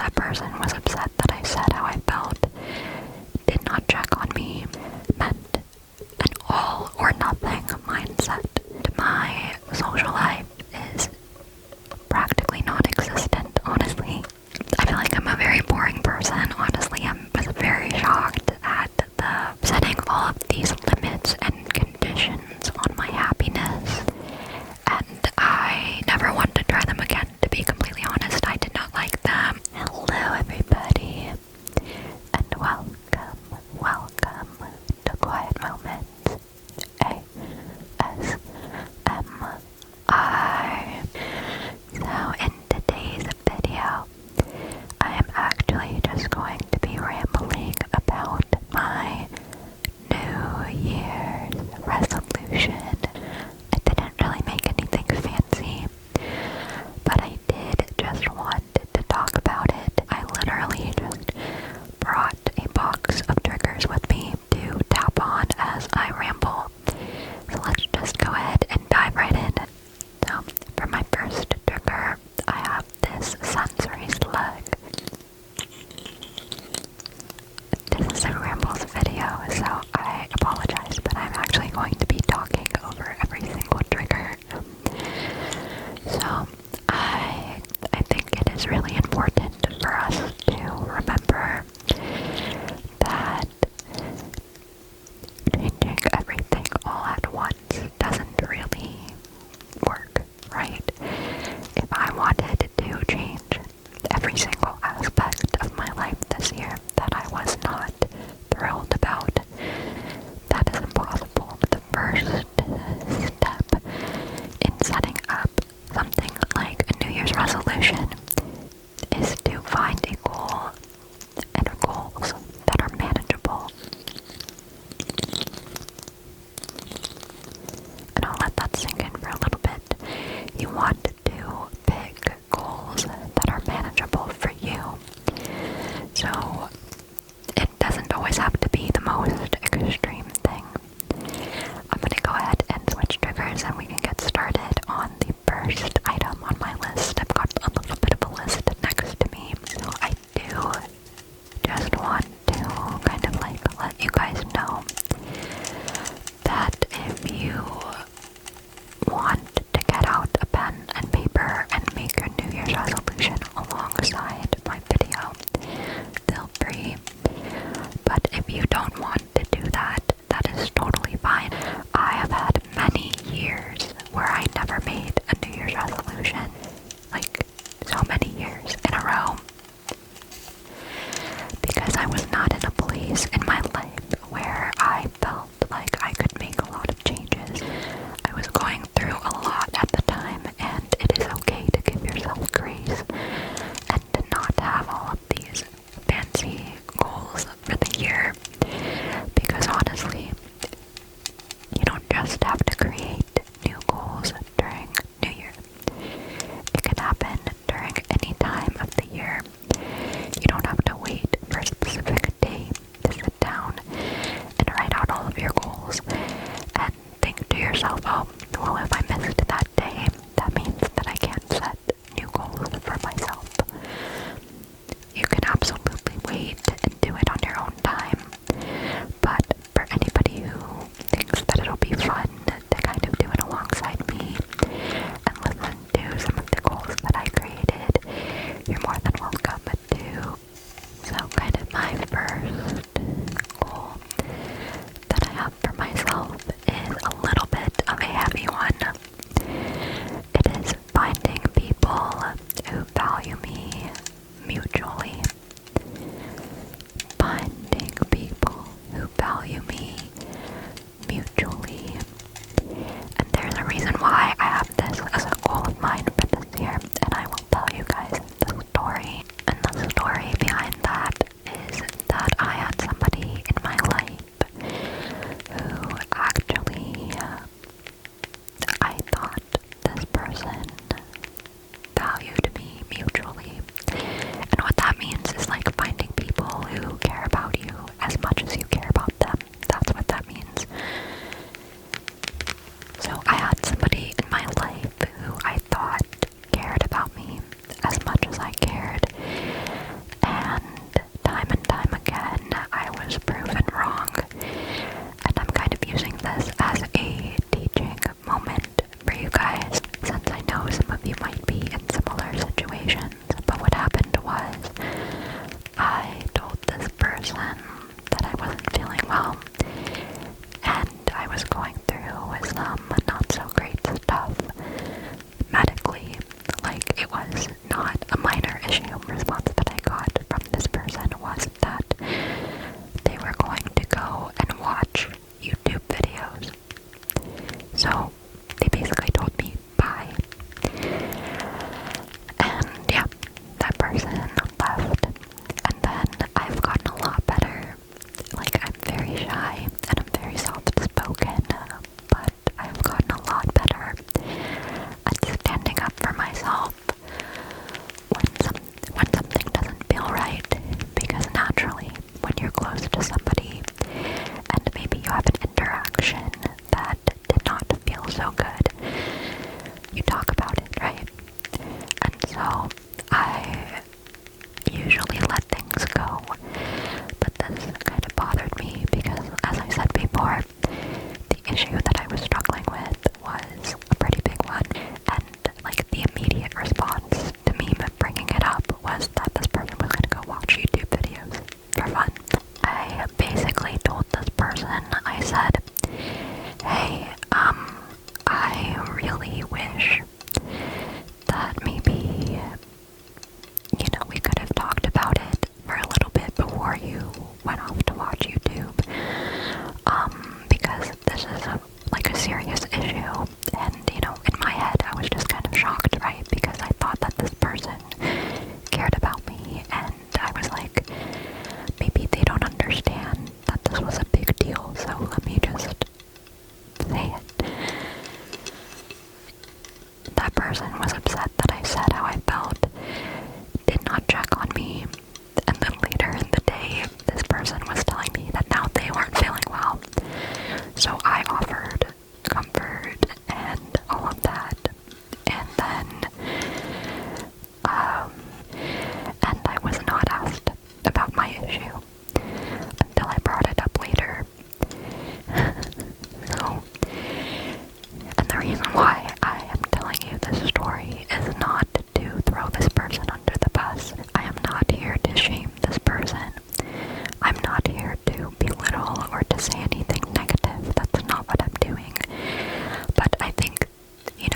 that person was upset that I said how I felt, did not check on me, meant an all or nothing mindset. My social life is practically non-existent, honestly. I feel like I'm a very boring person, honestly. I was very shocked at the setting all of these limits and conditions on my happiness, and I never want to try them again, to be completely honest. I did not like them. Hello everybody, and welcome to Quiet Moments ASMR. So in today's video, I am actually just going to be rambling about my New Year's resolution. I didn't really make anything fancy, but I did just want to talk about it. I literally just brought a box of triggers with me to tap on as I ramble. So let's just go ahead and dive right in. So for my first trigger, I have this sensory slug. This is a rambles video, so I apologize, but I'm actually going to be talking over every single trigger. So I think it is really important for us to remember that changing everything all at once doesn't really work, right? If I wanted to change every single aspect of my life this year that I was not thrilled about, that is impossible. The first step in setting up something like a New Year's resolution is to find a goal and goals that are manageable. And I'll let that sink in for a little bit. You want to pick goals that are manageable for you. response that I got from this person was that they were going to go and watch YouTube videos. So they basically told me bye. And yeah, that person left. And then I've gotten a lot better. Like, I'm very shy and I'm very soft-spoken, but I've gotten a lot better at standing up for myself when something doesn't feel right, because naturally, when you're close to somebody and maybe you have an interaction that did not feel so good, you talk about it, right? And so I usually let things go, but this kind of bothered me because, as I said before, the issue that I was struggling with was a pretty big one, and like the immediate response to me bringing it up was that this person was going to go watch YouTube videos for fun. I basically told this person, I said, hey, I really wish that maybe, we could have talked about it for a little bit before you went off to watch YouTube, because this is a serious issue, and, in my head, I was just kind of shocked, right, because I thought that this person cared about me, and I was like, maybe they don't understand that this was a big deal, so let me just say it. That person was upset that I said how I felt, did not check on me, and then later in the day, this person was telling me that now they weren't feeling well. So I offered comfort and all of that, and then, and I was not asked about my issue until I brought it up later. So, and the reason why I am telling you this story is not to throw this person under the bus. I am not here to shame this person. I'm not here to belittle or to say anything negative. That's not what I'm doing. But I think,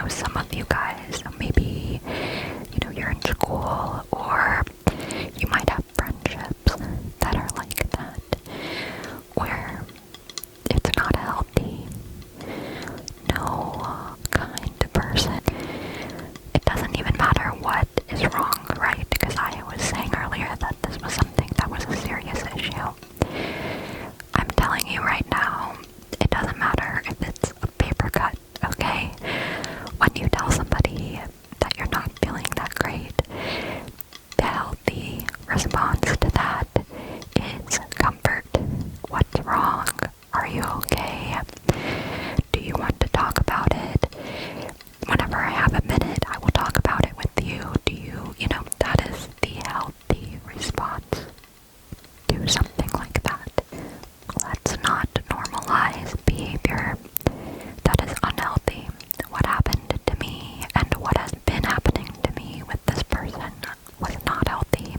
some of you guys, maybe, you're in school, or you might have friendships that are like that, where it's not healthy. No kind person. It doesn't even matter what is wrong, right? Because I was saying earlier that this was something that was a serious issue. I'm telling you right now, it doesn't matter if it's a paper cut, okay? When you tell somebody that you're not feeling that great, the healthy response to that is comfort. What's wrong? Are you okay? Do you want to talk about it? Whenever I have a minute, I will talk about it with you. Do you, that is the healthy response to something like that. Let's not normalize behavior that is unhealthy. What happened to me and what has been happening to me with this person was not healthy.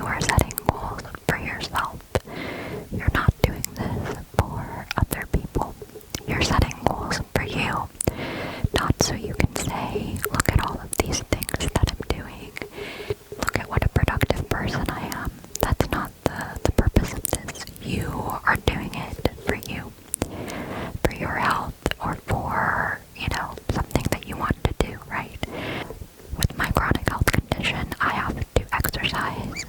are setting goals for yourself. You're not doing this for other people. You're setting goals for you, not so you can say, look at all of these things that I'm doing. Look at what a productive person I am. That's not the purpose of this. You are doing it for you, for your health, or for, something that you want to do, right? With my chronic health condition, I have to exercise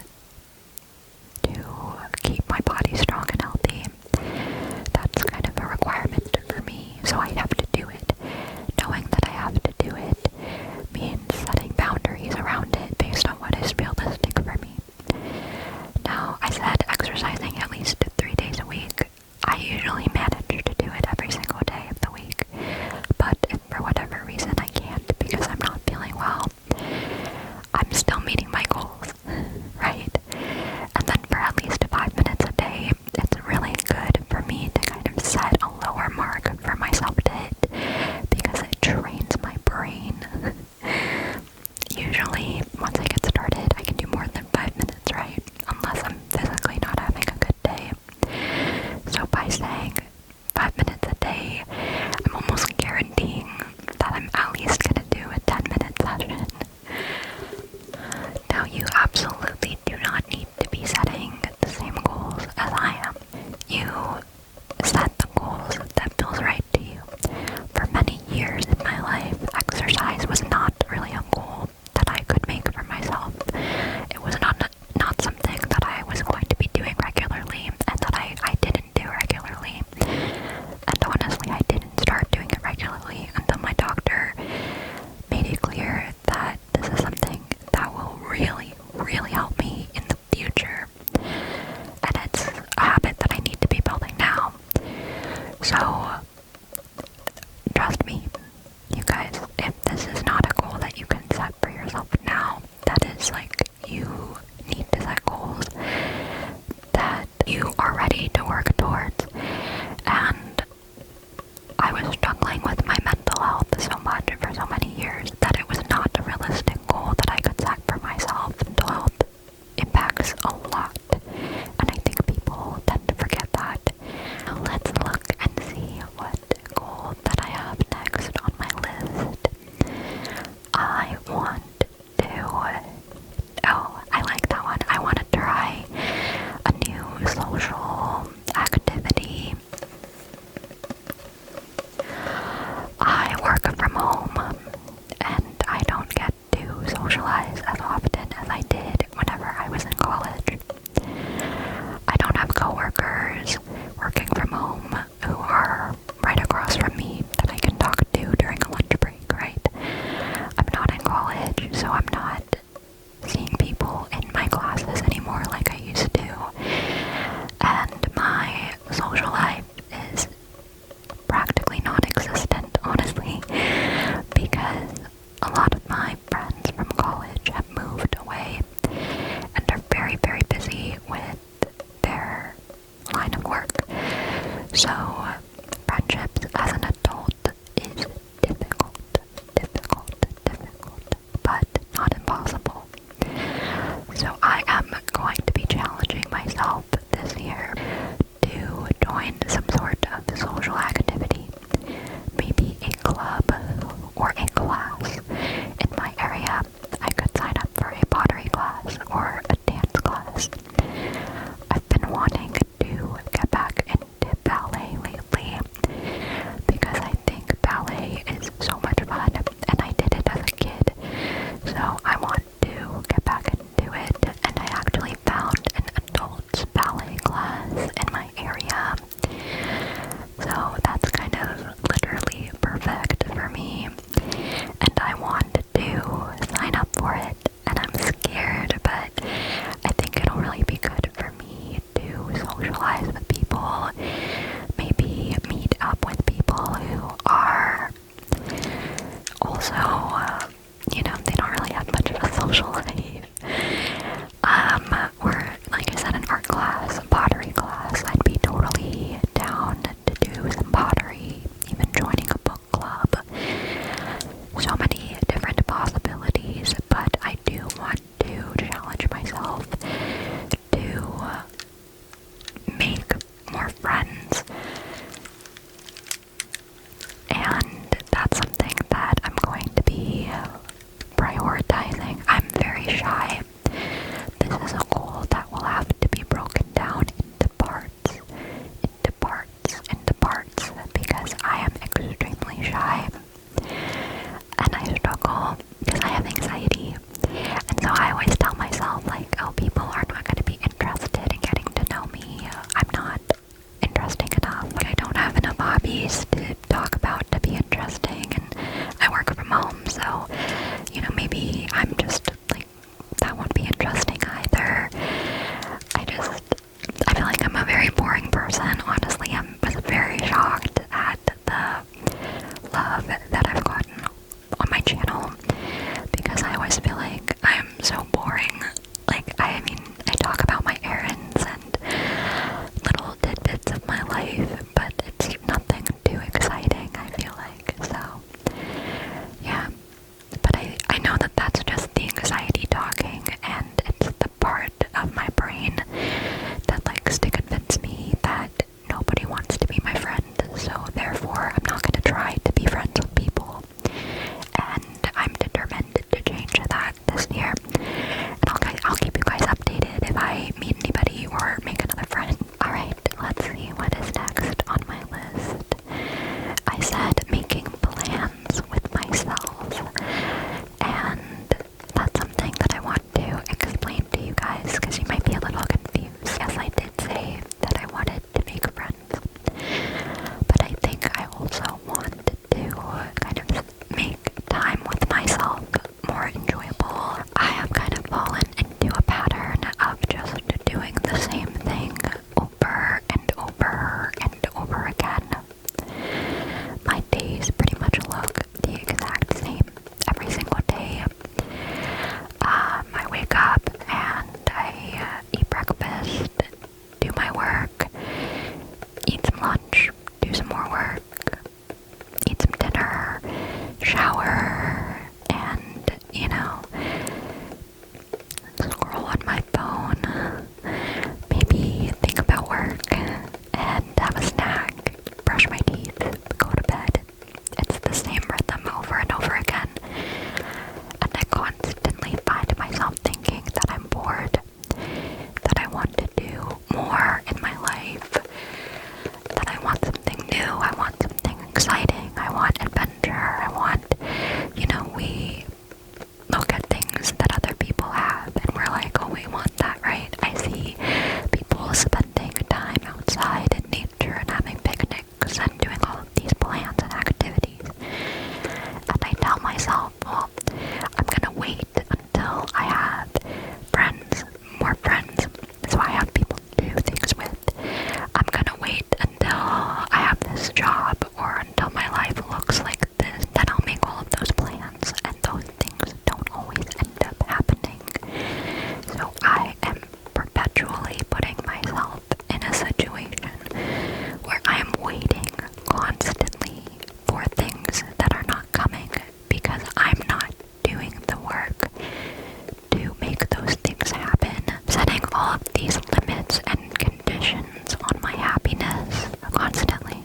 all of these limits and conditions on my happiness constantly.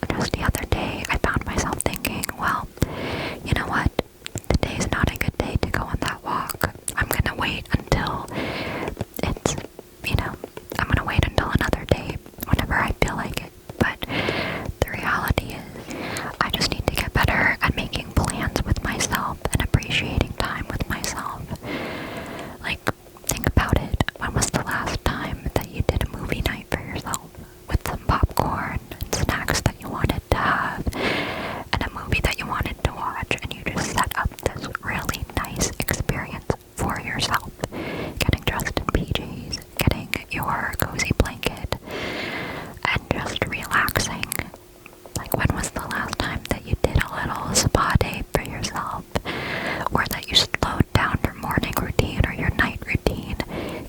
Just the other day, I found myself thinking, well, you know what? Today's not a good day to go on that walk. I'm gonna wait until it's, I'm gonna wait until another day whenever I feel like it. But the reality is, I just need to get better at making plans with myself and appreciating time with myself. Like, think about it. When was the last time that you did a movie night for yourself with some popcorn and snacks that you wanted to have and a movie that you wanted to watch, and you just set up this really nice experience for yourself? Getting dressed in PJs, getting your cozy blanket, and just relaxing. Like, when was the last time that you did a little spa day for yourself? Or that you slowed down your morning routine or your night routine,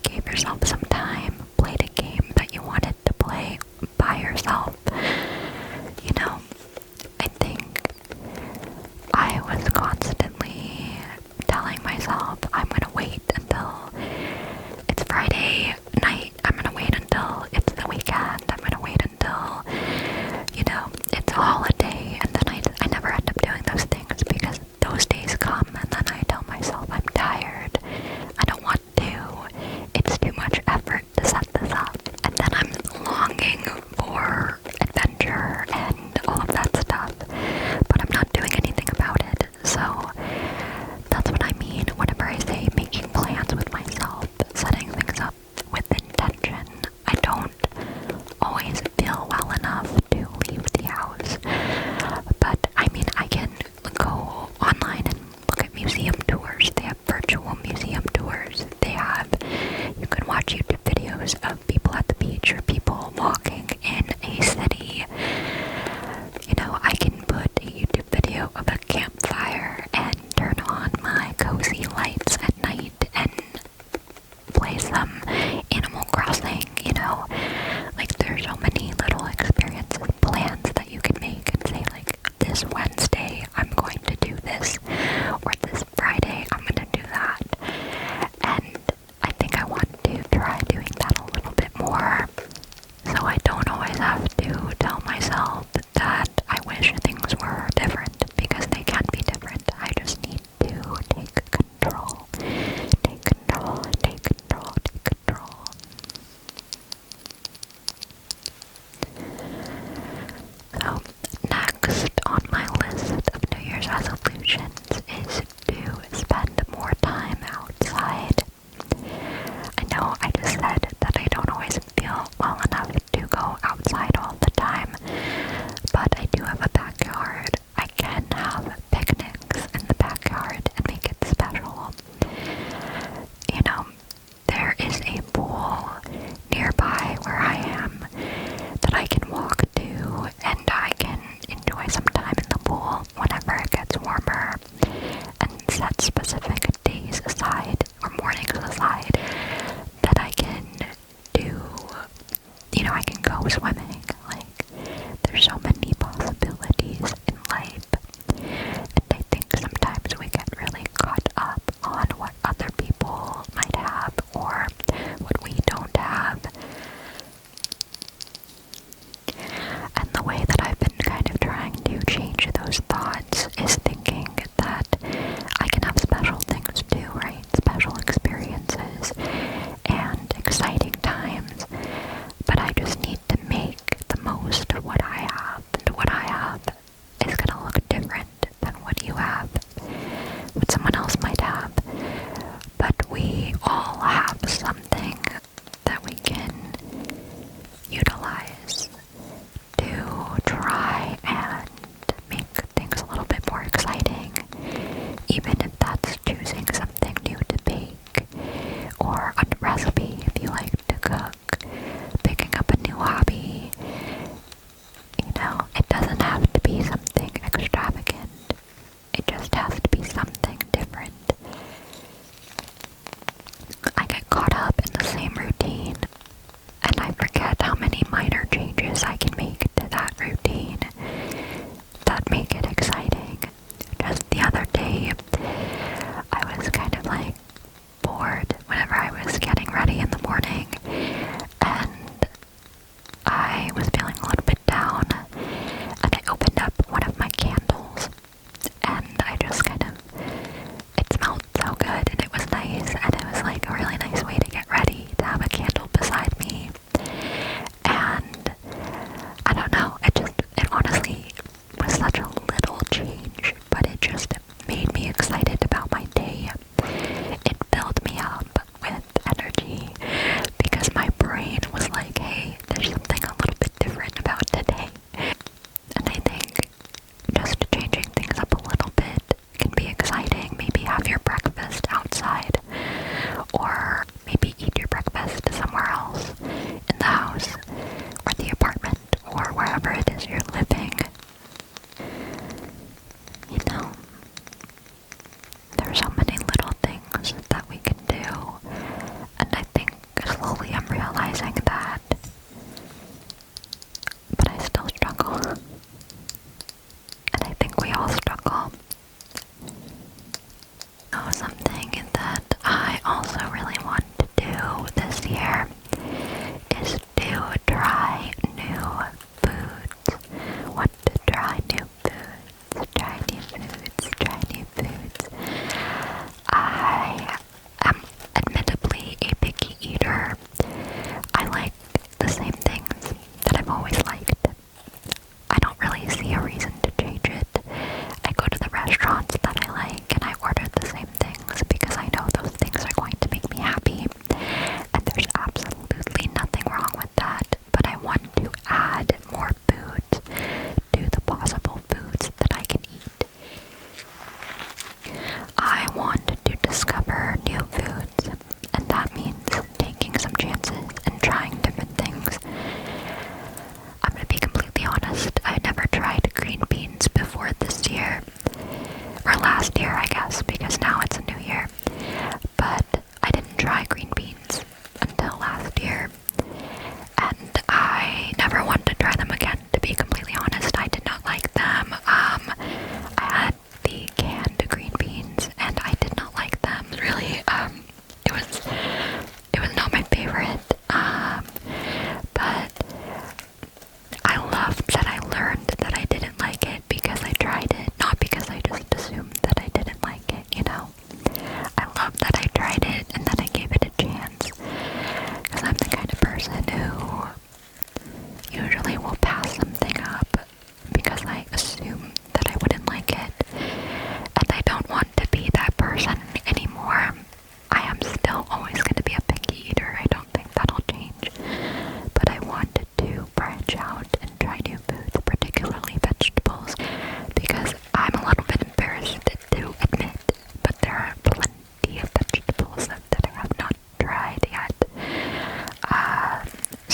gave yourself some time, played a game that you wanted to play by yourself? I think I was constantly telling myself, I'm gonna wait until it's Friday night, I'm gonna wait until it's the weekend, I'm gonna wait until, it's a holiday, and then I never end up doing those things because those days come and then I tell myself I'm tired, I don't want to, it's too much effort to set this up, and then I'm longing for adventure and all of that stuff, but I'm not doing anything about it. So that's what I mean whenever I say making plans with myself, setting things up with intention. I don't always feel well enough to leave the house, but I mean, I can go online and look at museum tours. They have virtual museum tours. You can watch YouTube videos of people at the beach or people walking in a city. I can put a YouTube video of a campfire and turn on my cozy lights at night and play some Animal Crossing, Like, there's so many little experiences, plans that you can make and say, like, this Wednesday I'm going to do this, or this Friday I'm going to do that. And I think I want to try doing that a little bit more, so I don't always have to tell myself that I wish things were different, because they can be different. I just need to take control. Take control, take control, take control. So, next on my list of New Year's resolutions is to spend more time outside. I know I just said that I don't always feel well enough to go outside all the time, but I do have a backyard. I can have picnics in the backyard and make it special. There is a pool nearby where I am that I can walk to, and I can enjoy some time in the pool whenever it gets warmer, and set specific days aside or mornings aside that I can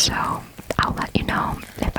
So I'll let you know if